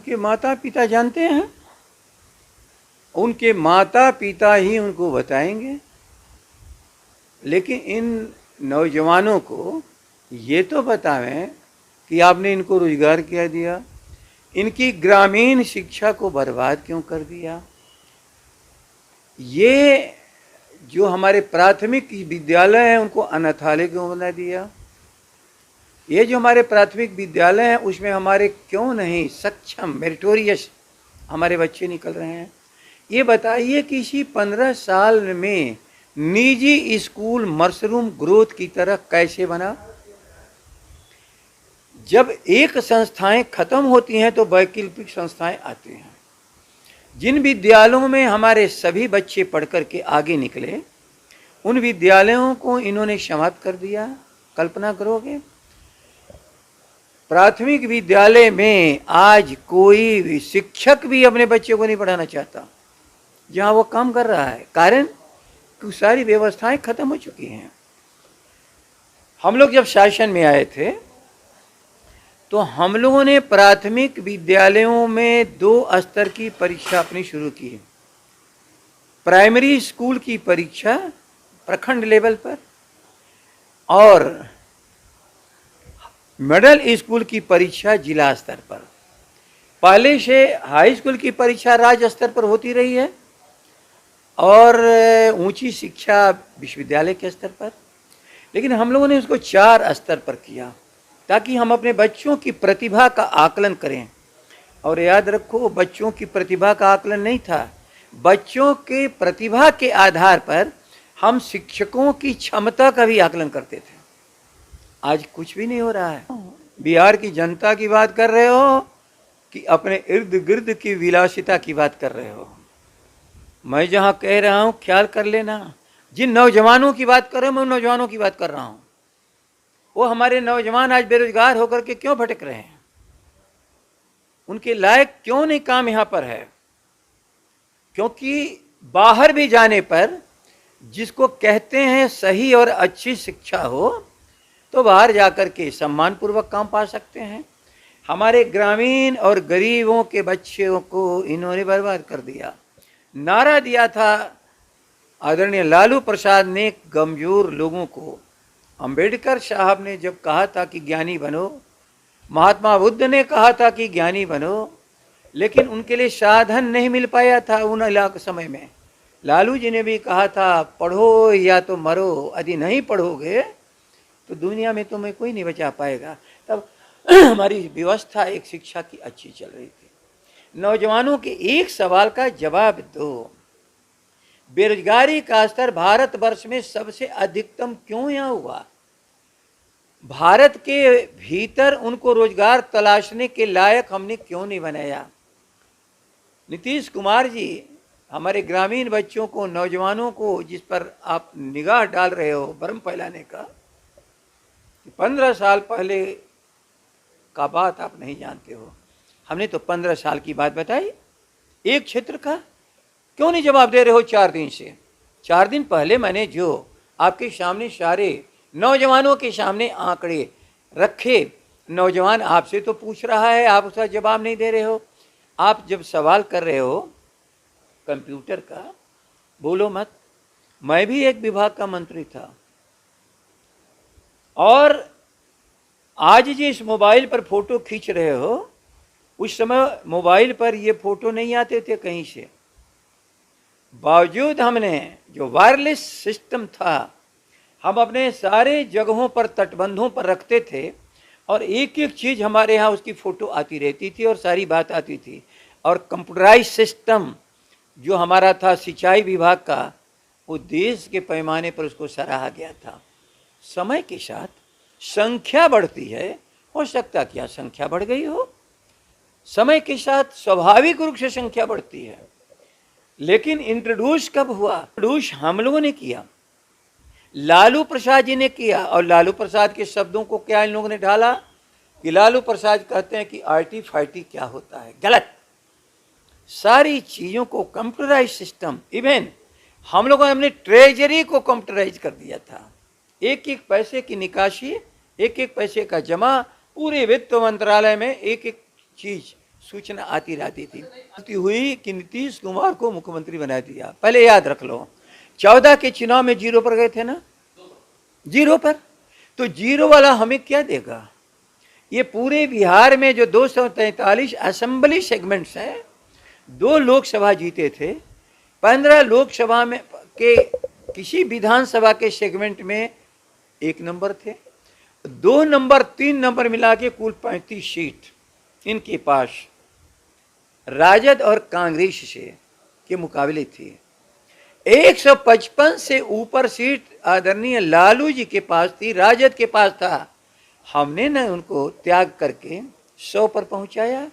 उनके माता पिता जानते हैं, उनके माता पिता ही उनको बताएंगे। लेकिन इन नौजवानों को ये तो बतावें कि आपने इनको रोजगार क्या दिया, इनकी ग्रामीण शिक्षा को बर्बाद क्यों कर दिया। ये जो हमारे प्राथमिक विद्यालय हैं उनको अनाथालय क्यों बना दिया। ये जो हमारे प्राथमिक विद्यालय हैं उसमें हमारे क्यों नहीं सक्षम मेरिटोरियस हमारे बच्चे निकल रहे हैं। ये बताइए कि इसी 15 साल में निजी स्कूल मशरूम ग्रोथ की तरह कैसे बना। जब एक संस्थाएं खत्म होती हैं तो वैकल्पिक संस्थाएं आती हैं। जिन विद्यालयों में हमारे सभी बच्चे पढ़ कर के आगे निकले उन विद्यालयों को इन्होंने समाप्त कर दिया। कल्पना करोगे, प्राथमिक विद्यालय में आज कोई शिक्षक भी अपने बच्चे को नहीं पढ़ाना चाहता जहां वो काम कर रहा है। कारण कि सारी व्यवस्थाएं खत्म हो चुकी हैं। हम लोग जब शासन में आए थे तो हम लोगों ने प्राथमिक विद्यालयों में 2 स्तर की परीक्षा अपनी शुरू की। प्राइमरी स्कूल की परीक्षा प्रखंड लेवल पर और मिडिल स्कूल की परीक्षा जिला स्तर पर। पहले से हाई स्कूल की परीक्षा राज्य स्तर पर होती रही है और ऊंची शिक्षा विश्वविद्यालय के स्तर पर, लेकिन हम लोगों ने उसको 4 स्तर पर किया ताकि हम अपने बच्चों की प्रतिभा का आकलन करें। और याद रखो, बच्चों की प्रतिभा का आकलन नहीं था, बच्चों के प्रतिभा के आधार पर हम शिक्षकों की क्षमता का भी आकलन करते थे। आज कुछ भी नहीं हो रहा है। बिहार की जनता की बात कर रहे हो कि अपने इर्द गिर्द की विलासिता की बात कर रहे हो। मैं जहां कह रहा हूं ख्याल कर लेना, जिन नौजवानों की बात कर रहे हो मैं उन नौजवानों की बात कर रहा हूं। वो हमारे नौजवान आज बेरोजगार होकर के क्यों भटक रहे हैं, उनके लायक क्यों नहीं काम यहां पर है। क्योंकि बाहर भी जाने पर जिसको कहते हैं सही और अच्छी शिक्षा हो तो बाहर जाकर के सम्मानपूर्वक काम पा सकते हैं। हमारे ग्रामीण और गरीबों के बच्चों को इन्होंने बर्बाद कर दिया। नारा दिया था आदरणीय लालू प्रसाद ने कमजोर लोगों को, अंबेडकर साहब ने जब कहा था कि ज्ञानी बनो, महात्मा बुद्ध ने कहा था कि ज्ञानी बनो, लेकिन उनके लिए साधन नहीं मिल पाया था उन इलाके समय में। लालू जी ने भी कहा था पढ़ो या तो मरो, यदि नहीं पढ़ोगे तो दुनिया में तुम्हें कोई नहीं बचा पाएगा। तब हमारी व्यवस्था एक शिक्षा की अच्छी चल रही थी। नौजवानों के एक सवाल का जवाब दो, बेरोजगारी का स्तर भारतवर्ष में सबसे अधिकतम क्यों यहाँ हुआ। भारत के भीतर उनको रोजगार तलाशने के लायक हमने क्यों नहीं बनाया। नीतीश कुमार जी हमारे ग्रामीण बच्चों को, नौजवानों को जिस पर आप निगाह डाल रहे हो भ्रम फैलाने का, 15 साल पहले का बात आप नहीं जानते हो। हमने तो 15 साल की बात बताई। एक क्षेत्र का क्यों नहीं जवाब दे रहे हो 4 दिन से। 4 दिन पहले मैंने जो आपके सामने सारे नौजवानों के सामने आंकड़े रखे, नौजवान आपसे तो पूछ रहा है, आप उसका जवाब नहीं दे रहे हो। आप जब सवाल कर रहे हो कंप्यूटर का, बोलो मत। मैं भी एक विभाग का मंत्री था और आज जिस मोबाइल पर फोटो खींच रहे हो उस समय मोबाइल पर ये फोटो नहीं आते थे कहीं से। बावजूद हमने जो वायरलेस सिस्टम था हम अपने सारे जगहों पर, तटबंधों पर रखते थे और एक एक चीज़ हमारे यहाँ उसकी फ़ोटो आती रहती थी और सारी बात आती थी। और कंप्यूटराइज सिस्टम जो हमारा था सिंचाई विभाग का, वो देश के पैमाने पर उसको सराहा गया था। समय के साथ संख्या बढ़ती है, हो सकता क्या संख्या बढ़ गई हो, समय के साथ स्वाभाविक रूप से संख्या बढ़ती है। लेकिन इंट्रोड्यूस कब हुआ? इंट्रोड्यूस हम लोगों ने किया, लालू प्रसाद जी ने किया। और लालू प्रसाद के शब्दों को क्या इन लोगों ने ढाला कि लालू प्रसाद कहते हैं कि आईटी फाइटी क्या होता है। गलत। सारी चीज़ों को कंप्यूटराइज सिस्टम, इवन हम लोगों ने अपनी ट्रेजरी को कंप्यूटराइज कर दिया था। एक एक पैसे की निकासी, एक एक पैसे का जमा, पूरे वित्त मंत्रालय में एक एक चीज़ सूचना आती रहती थी हुई कि नीतीश कुमार को मुख्यमंत्री बना दिया। पहले याद रख लो, 14 के चुनाव में 0 पर गए थे ना, 0 पर। तो 0 वाला हमें क्या देगा? ये पूरे बिहार में जो 243 असेंबली सेगमेंट्स हैं, 2 लोकसभा जीते थे, 15 लोकसभा में के किसी विधानसभा के सेगमेंट में 1 नंबर थे, 2 नंबर 3 नंबर मिला के कुल 35 सीट इनके पास राजद और कांग्रेस से के मुकाबले थी। 155 से ऊपर सीट आदरणीय लालू जी के पास थी, राजद के पास था। हमने न उनको त्याग करके 100 पर पहुंचाया।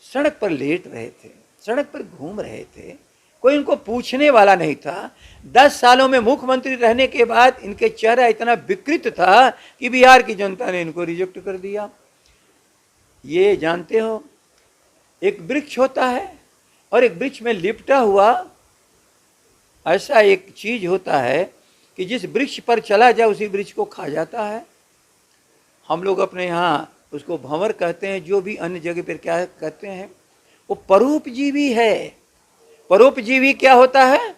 सड़क पर लेट रहे थे, सड़क पर घूम रहे थे, कोई इनको पूछने वाला नहीं था। 10 सालों में मुख्यमंत्री रहने के बाद इनके चेहरा इतना विकृत था कि बिहार की जनता ने इनको रिजेक्ट कर दिया। ये जानते हो, एक वृक्ष होता है और एक वृक्ष में लिपटा हुआ ऐसा एक चीज होता है कि जिस वृक्ष पर चला जाए उसी वृक्ष को खा जाता है। हम लोग अपने यहाँ उसको भंवर कहते हैं, जो भी अन्य जगह पर क्या कहते हैं, वो परोपजीवी है। परोपजीवी क्या होता है?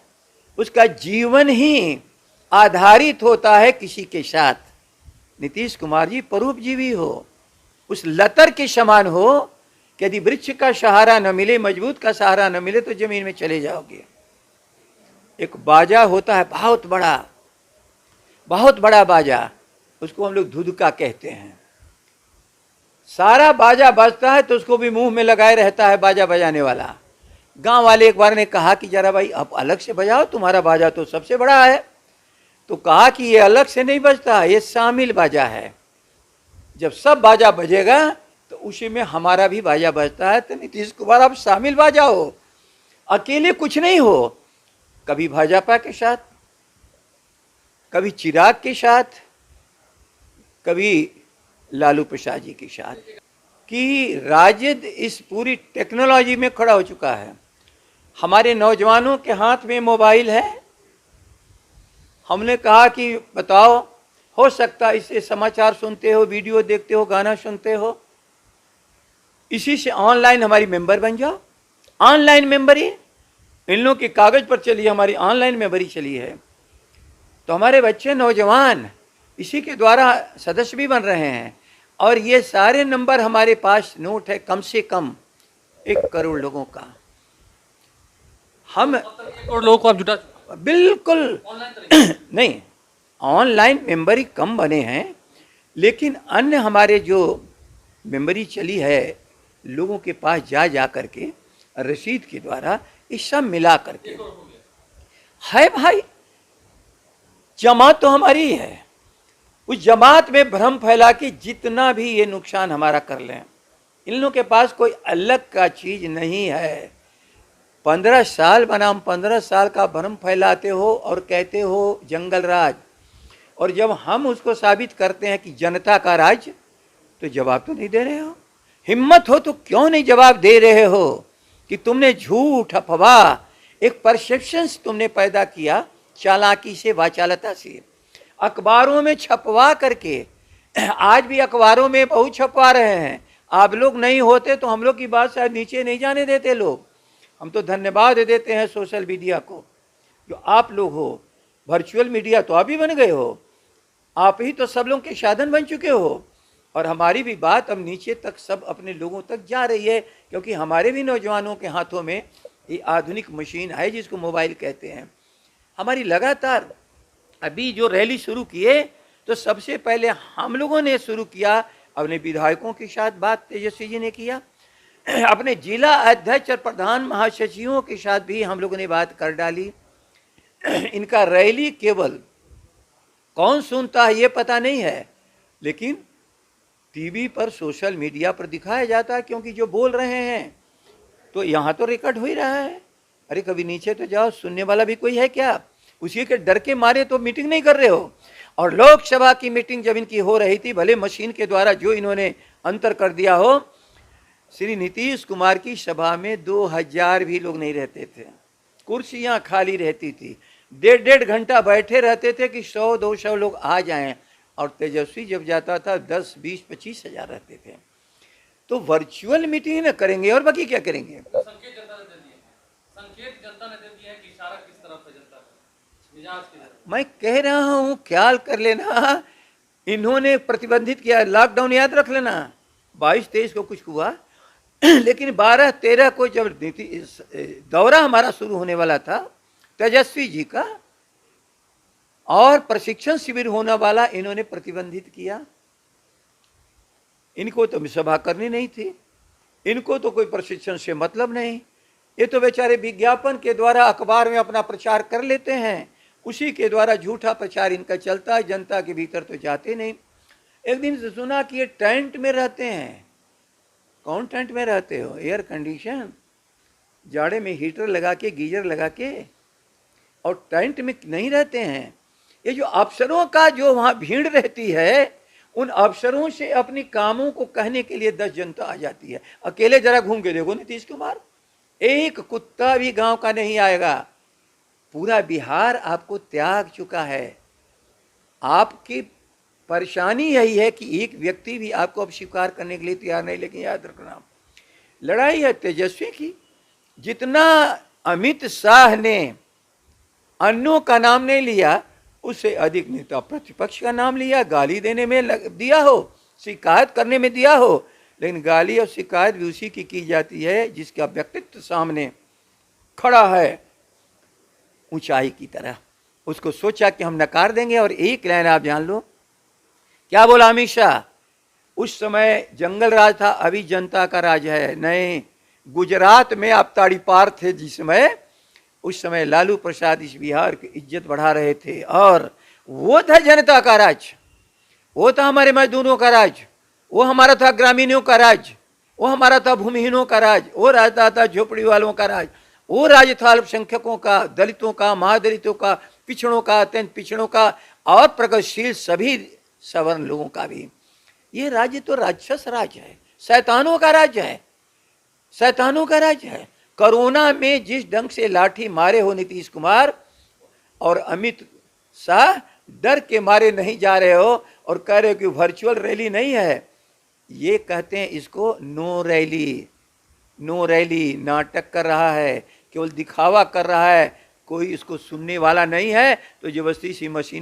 उसका जीवन ही आधारित होता है किसी के साथ। नीतीश कुमार जी परोपजीवी हो, उस लतर के समान हो कि यदि वृक्ष का सहारा न मिले, मजबूत का सहारा न मिले तो जमीन में चले जाओगे। एक बाजा होता है बहुत बड़ा बाजा, उसको हम लोग धुधका कहते हैं। सारा बाजा बजता है तो उसको भी मुंह में लगाए रहता है बाजा बजाने वाला। गांव वाले एक बार ने कहा कि जरा भाई आप अलग से बजाओ, तुम्हारा बाजा तो सबसे बड़ा है। तो कहा कि ये अलग से नहीं बजता, ये शामिल बाजा है। जब सब बाजा बजेगा तो उसी में हमारा भी बाजा बजता है। तो नीतीश कुमार आप शामिल बाजा हो, अकेले कुछ नहीं हो। कभी भाजपा के साथ, कभी चिराग के साथ, कभी लालू प्रसाद जी के साथ। कि राजद इस पूरी टेक्नोलॉजी में खड़ा हो चुका है। हमारे नौजवानों के हाथ में मोबाइल है। हमने कहा कि बताओ, हो सकता है इससे समाचार सुनते हो, वीडियो देखते हो, गाना सुनते हो, इसी से ऑनलाइन हमारी मेंबर बन जाओ। ऑनलाइन मेंबरी इन लोगों के कागज पर चली है, हमारी ऑनलाइन मेंबरी चली है। तो हमारे बच्चे नौजवान इसी के द्वारा सदस्य भी बन रहे हैं। और ये सारे नंबर हमारे पास नोट है, कम से कम 1 करोड़ लोगों का। हम 1 करोड़ लोगों को आप जुटा बिल्कुल नहीं, ऑनलाइन मेंबरी कम बने हैं, लेकिन अन्य हमारे जो मेंबरी चली है लोगों के पास जा करके रसीद के द्वारा इस सब मिला करके है। भाई जमात तो हमारी है, उस जमात में भ्रम फैला के जितना भी ये नुकसान हमारा कर लें, इन लोगों के पास कोई अलग का चीज नहीं है। 15 साल बनाम 15 साल का भ्रम फैलाते हो और कहते हो जंगल राज, और जब हम उसको साबित करते हैं कि जनता का राज, तो जवाब तो नहीं दे रहे हो। हिम्मत हो तो क्यों नहीं जवाब दे रहे हो कि तुमने झूठ, अफवाह, एक परसेप्शन तुमने पैदा किया चालाकी से, वाचालता से, अखबारों में छपवा करके। आज भी अखबारों में बहुत छपवा रहे हैं। आप लोग नहीं होते तो हम लोग की बात शायद नीचे नहीं जाने देते लोग। हम तो धन्यवाद देते हैं सोशल मीडिया को, जो आप लोग हो। वर्चुअल मीडिया तो आप ही बन गए हो, आप ही तो सब लोगों के साधन बन चुके हो। और हमारी भी बात अब नीचे तक सब अपने लोगों तक जा रही है, क्योंकि हमारे भी नौजवानों के हाथों में ये आधुनिक मशीन है जिसको मोबाइल कहते हैं। हमारी लगातार अभी जो रैली शुरू किए तो सबसे पहले हम लोगों ने शुरू किया, अपने विधायकों के साथ बात तेजस्वी जी ने किया, अपने जिला अध्यक्ष और प्रधान महासचिवों के साथ भी हम लोगों ने बात कर डाली। इनका रैली केवल कौन सुनता है ये पता नहीं है, लेकिन टीवी पर, सोशल मीडिया पर दिखाया जाता है, क्योंकि जो बोल रहे हैं तो यहाँ तो रिकॉर्ड हो ही रहा है। अरे कभी नीचे तो जाओ, सुनने वाला भी कोई है क्या? उसी के डर के मारे तो मीटिंग नहीं कर रहे हो। और लोकसभा की मीटिंग जब इनकी हो रही थी, भले मशीन के द्वारा जो इन्होंने अंतर कर दिया हो, श्री नीतीश कुमार की सभा में 2000 भी लोग नहीं रहते थे, कुर्सियां खाली रहती थी। 1.5 घंटा बैठे रहते थे कि 100-200 लोग आ जाएं, और तेजस्वी जब जाता था 10, 20, 25 हजार रहते थे। तो वर्चुअल मीटिंग न करेंगे और बाकी क्या करेंगे? संकेत जनता ने दे दिए हैं, संकेत जनता ने दे दिए हैं कि इशारा किस तरफ है जनता का, मिजाज की तरफ। मैं कह रहा हूं ख्याल कर लेना, इन्होंने प्रतिबंधित किया, लॉकडाउन याद रख लेना, 22-23 को कुछ हुआ लेकिन 12-13 को जब नीति दौरा हमारा शुरू होने वाला था तेजस्वी जी का और प्रशिक्षण शिविर होने वाला, इन्होंने प्रतिबंधित किया। इनको तो सभा करनी नहीं थी, इनको तो कोई प्रशिक्षण से मतलब नहीं, ये तो बेचारे विज्ञापन के द्वारा अखबार में अपना प्रचार कर लेते हैं, उसी के द्वारा झूठा प्रचार इनका चलता है, जनता के भीतर तो जाते नहीं। एक दिन से सुना कि ये टेंट में रहते हैं। कौन टेंट में रहते हो? एयर कंडीशन, जाड़े में हीटर लगा के, गीजर लगा के, और टेंट में नहीं रहते हैं। ये जो अफसरों का जो वहाँ भीड़ रहती है, उन अफसरों से अपनी कामों को कहने के लिए 10 जनता आ जाती है। अकेले जरा घूम के देखो नीतीश कुमार, एक कुत्ता भी गांव का नहीं आएगा। पूरा बिहार आपको त्याग चुका है। आपकी परेशानी यही है कि एक व्यक्ति भी आपको अब स्वीकार करने के लिए तैयार नहीं। लेकिन याद रखना, लड़ाई है तेजस्वी की। जितना अमित शाह ने अन्यों का नाम नहीं लिया, उससे अधिक नेता प्रतिपक्ष का नाम लिया, गाली देने में दिया हो, शिकायत करने में दिया हो। लेकिन गाली और शिकायत भी उसी की जाती है जिसका व्यक्तित्व सामने खड़ा है ऊंचाई की तरह। उसको सोचा कि हम नकार देंगे। और एक लाइन आप जान लो, क्या बोला अमित शाह? उस समय जंगल राज था, अभी जनता का राज है। नहीं, गुजरात में आप ताड़ी पार थे जिस समय, उस समय लालू प्रसाद इस बिहार की इज्जत बढ़ा रहे थे, और वो था जनता का राज, वो था हमारे मजदूरों का राज, वो हमारा था ग्रामीणों का राज, वो हमारा था भूमिहीनों का राज, वो राजता था झोपड़ी वालों का राज, वो राज था अल्पसंख्यकों का, दलितों का, महादलितों का, पिछड़ों का, अत्यंत पिछड़ों का, और प्रगतिशील सभी सवर्ण लोगों का भी। ये राज्य तो राक्षस राज है, शैतानों का राज्य है, शैतानों का राज्य है। कोरोना में जिस ढंग से लाठी मारे हो नीतीश कुमार और अमित शाह, डर के मारे नहीं जा रहे हो और कह रहे हो कि वर्चुअल रैली नहीं है। ये कहते हैं इसको नो रैली। नो रैली नाटक कर रहा है, केवल दिखावा कर रहा है, कोई इसको सुनने वाला नहीं है, तो जबरदस्ती सी मशीन